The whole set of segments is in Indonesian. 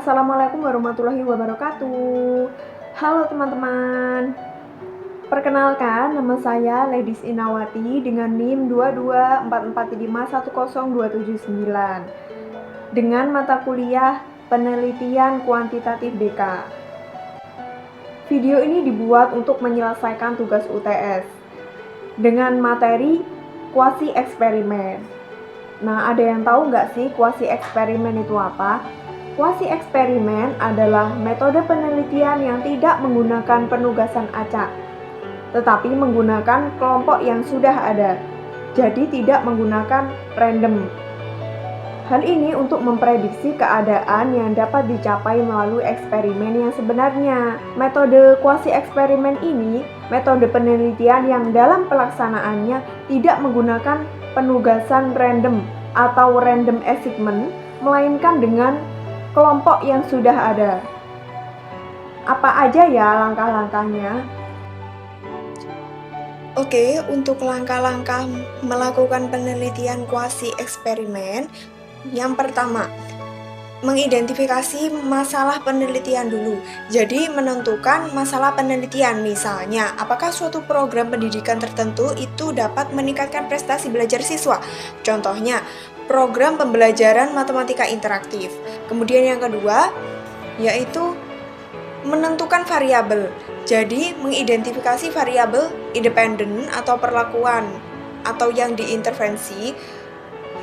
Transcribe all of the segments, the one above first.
Assalamualaikum warahmatullahi wabarakatuh. Halo teman-teman. Perkenalkan, nama saya Ledis Inawati dengan NIM 224451029 dengan mata kuliah Penelitian Kuantitatif DK. Video ini dibuat untuk menyelesaikan tugas UTS dengan materi kuasi eksperimen. Nah, ada yang tahu nggak sih kuasi eksperimen itu apa? Kuasi eksperimen adalah metode penelitian yang tidak menggunakan penugasan acak, tetapi menggunakan kelompok yang sudah ada, jadi tidak menggunakan random. Hal ini untuk memprediksi keadaan yang dapat dicapai melalui eksperimen yang sebenarnya. Metode kuasi eksperimen ini metode penelitian yang dalam pelaksanaannya tidak menggunakan penugasan random atau random assignment, melainkan dengan kelompok yang sudah ada. Apa aja ya langkah-langkahnya? Oke, untuk langkah-langkah melakukan penelitian kuasi eksperimen, yang pertama, mengidentifikasi masalah penelitian dulu. Jadi, menentukan masalah penelitian, misalnya, apakah suatu program pendidikan tertentu itu dapat meningkatkan prestasi belajar siswa. Contohnya, program pembelajaran matematika interaktif. Kemudian yang kedua, yaitu menentukan variabel. Jadi, mengidentifikasi variabel independen atau perlakuan atau yang diintervensi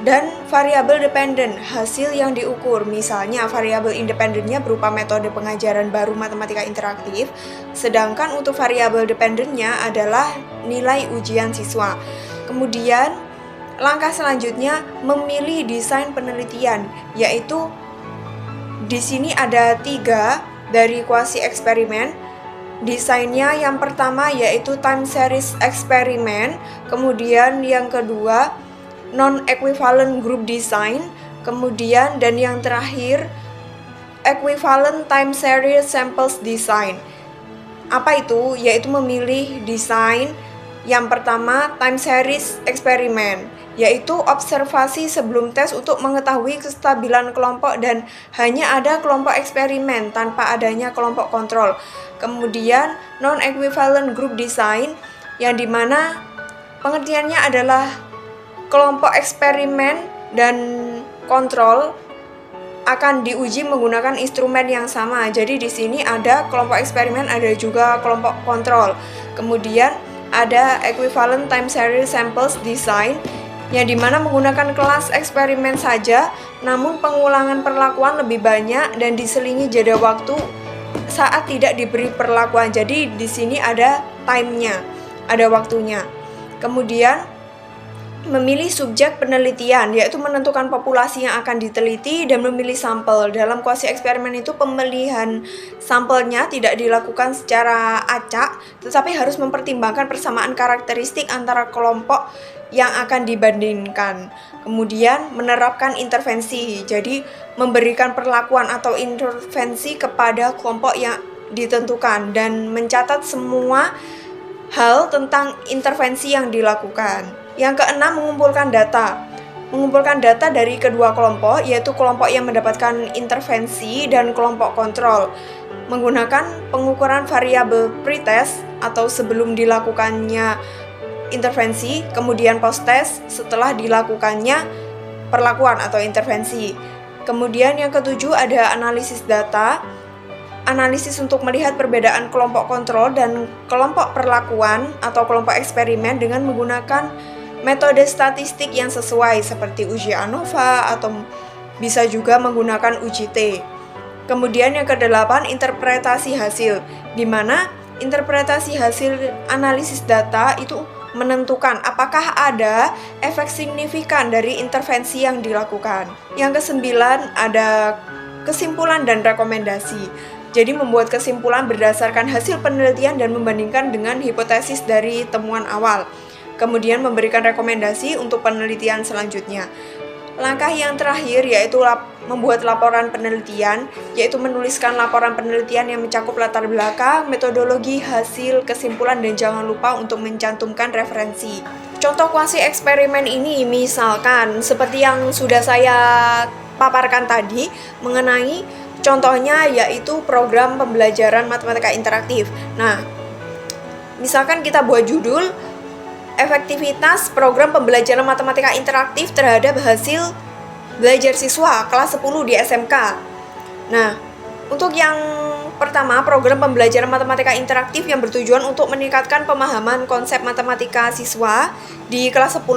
dan variabel dependen, hasil yang diukur. Misalnya, variabel independennya berupa metode pengajaran baru matematika interaktif, sedangkan untuk variabel dependennya adalah nilai ujian siswa. Kemudian, langkah selanjutnya memilih desain penelitian, yaitu di sini ada 3 dari kuasi eksperimen. Desainnya yang pertama yaitu time series eksperimen, kemudian yang kedua non-equivalent group design, kemudian dan yang terakhir equivalent time series samples design. Apa itu? Yaitu memilih desain yang pertama time series eksperimen, yaitu observasi sebelum tes untuk mengetahui kestabilan kelompok dan hanya ada kelompok eksperimen tanpa adanya kelompok kontrol. Kemudian non-equivalent group design yang dimana pengertiannya adalah kelompok eksperimen dan kontrol akan diuji menggunakan instrumen yang sama. Jadi di sini ada kelompok eksperimen, ada juga kelompok kontrol. Kemudian ada equivalent time series samples design yang dimana menggunakan kelas eksperimen saja, namun pengulangan perlakuan lebih banyak dan diselingi jeda waktu saat tidak diberi perlakuan. Jadi di sini ada time-nya, ada waktunya. Kemudian memilih subjek penelitian, yaitu menentukan populasi yang akan diteliti dan memilih sampel. Dalam kuasi eksperimen itu pemilihan sampelnya tidak dilakukan secara acak, tetapi harus mempertimbangkan persamaan karakteristik antara kelompok yang akan dibandingkan. Kemudian menerapkan intervensi, jadi memberikan perlakuan atau intervensi kepada kelompok yang ditentukan dan mencatat semua hal tentang intervensi yang dilakukan. Yang keenam, mengumpulkan data. Mengumpulkan data dari kedua kelompok, yaitu kelompok yang mendapatkan intervensi dan kelompok kontrol, menggunakan pengukuran variabel pretest atau sebelum dilakukannya intervensi, kemudian post-test setelah dilakukannya perlakuan atau intervensi. Kemudian yang ketujuh ada analisis data. Analisis untuk melihat perbedaan kelompok kontrol dan kelompok perlakuan atau kelompok eksperimen dengan menggunakan metode statistik yang sesuai seperti uji ANOVA atau bisa juga menggunakan uji T. Kemudian yang kedelapan, interpretasi hasil, di mana interpretasi hasil analisis data itu menentukan apakah ada efek signifikan dari intervensi yang dilakukan. Yang kesembilan ada kesimpulan dan rekomendasi. Jadi membuat kesimpulan berdasarkan hasil penelitian dan membandingkan dengan hipotesis dari temuan awal. Kemudian memberikan rekomendasi untuk penelitian selanjutnya. Langkah yang terakhir yaitu membuat laporan penelitian, yaitu menuliskan laporan penelitian yang mencakup latar belakang, metodologi, hasil, kesimpulan, dan jangan lupa untuk mencantumkan referensi. Contoh kuasi eksperimen ini misalkan seperti yang sudah saya paparkan tadi mengenai Contohnya yaitu program pembelajaran matematika interaktif. Nah, misalkan kita buat judul efektivitas program pembelajaran matematika interaktif terhadap hasil belajar siswa kelas 10 di SMK. Nah, untuk yang pertama, program pembelajaran matematika interaktif yang bertujuan untuk meningkatkan pemahaman konsep matematika siswa di kelas 10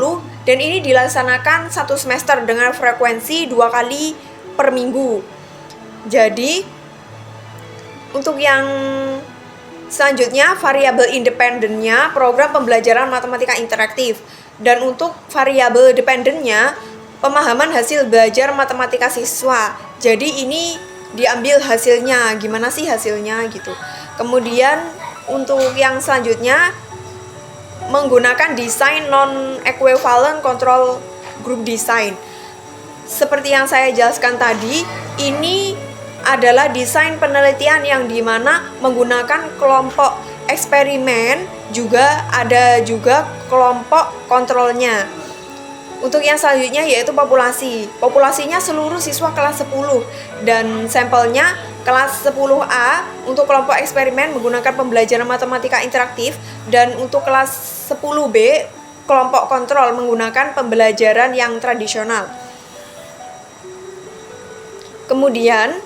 dan ini dilaksanakan 1 semester dengan frekuensi 2 kali per minggu. Jadi, untuk yang selanjutnya, variabel independennya program pembelajaran matematika interaktif. Dan untuk variabel dependennya, pemahaman hasil belajar matematika siswa. Jadi ini diambil hasilnya, gimana sih hasilnya gitu. Kemudian untuk yang selanjutnya, menggunakan desain non-equivalent control group design. Seperti yang saya jelaskan tadi, ini adalah desain penelitian yang dimana menggunakan kelompok eksperimen, juga ada juga kelompok kontrolnya. Untuk yang selanjutnya yaitu populasi. Populasinya seluruh siswa kelas 10 dan sampelnya kelas 10A untuk kelompok eksperimen menggunakan pembelajaran matematika interaktif dan untuk kelas 10B kelompok kontrol menggunakan pembelajaran yang tradisional. Kemudian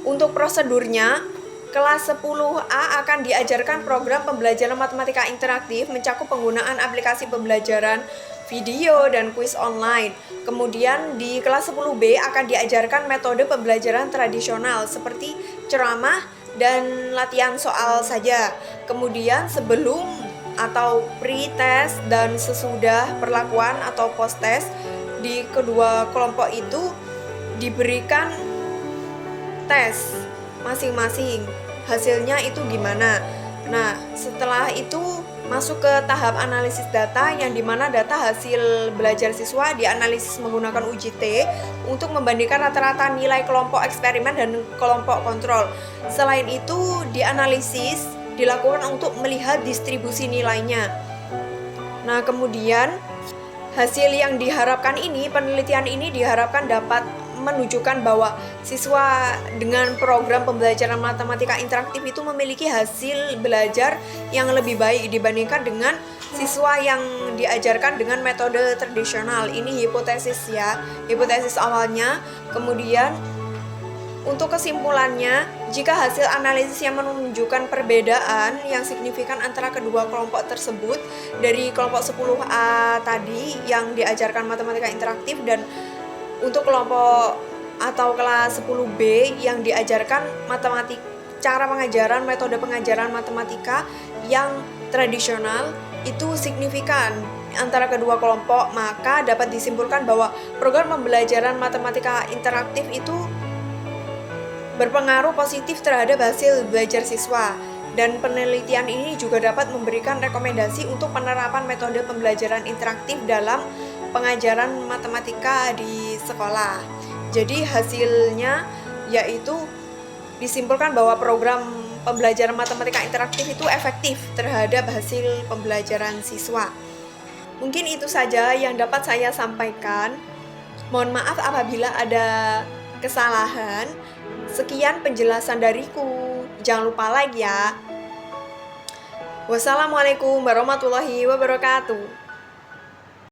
untuk prosedurnya, kelas 10A akan diajarkan program pembelajaran matematika interaktif mencakup penggunaan aplikasi pembelajaran video dan kuis online. Kemudian di kelas 10B akan diajarkan metode pembelajaran tradisional seperti ceramah dan latihan soal saja. Kemudian sebelum atau pre-test dan sesudah perlakuan atau post-test di kedua kelompok itu diberikan tes masing-masing, hasilnya itu gimana. Nah, setelah itu masuk ke tahap analisis data yang dimana data hasil belajar siswa dianalisis menggunakan uji T untuk membandingkan rata-rata nilai kelompok eksperimen dan kelompok kontrol. Selain itu, dianalisis dilakukan untuk melihat distribusi nilainya. Nah, kemudian hasil yang diharapkan ini, penelitian ini diharapkan dapat menunjukkan bahwa siswa dengan program pembelajaran matematika interaktif itu memiliki hasil belajar yang lebih baik dibandingkan dengan siswa yang diajarkan dengan metode tradisional. Ini hipotesis ya, hipotesis awalnya. Kemudian untuk kesimpulannya, jika hasil analisis yang menunjukkan perbedaan yang signifikan antara kedua kelompok tersebut dari kelompok 10A tadi yang diajarkan matematika interaktif dan untuk kelompok atau kelas 10B yang diajarkan cara pengajaran, metode pengajaran matematika yang tradisional itu signifikan antara kedua kelompok, maka dapat disimpulkan bahwa program pembelajaran matematika interaktif itu berpengaruh positif terhadap hasil belajar siswa. Dan penelitian ini juga dapat memberikan rekomendasi untuk penerapan metode pembelajaran interaktif dalam pengajaran matematika di sekolah. Jadi hasilnya yaitu disimpulkan bahwa program pembelajaran matematika interaktif itu efektif terhadap hasil pembelajaran siswa. Mungkin itu saja yang dapat saya sampaikan. Mohon maaf apabila ada kesalahan. Sekian penjelasan dariku. Jangan lupa like ya. Wassalamualaikum warahmatullahi wabarakatuh.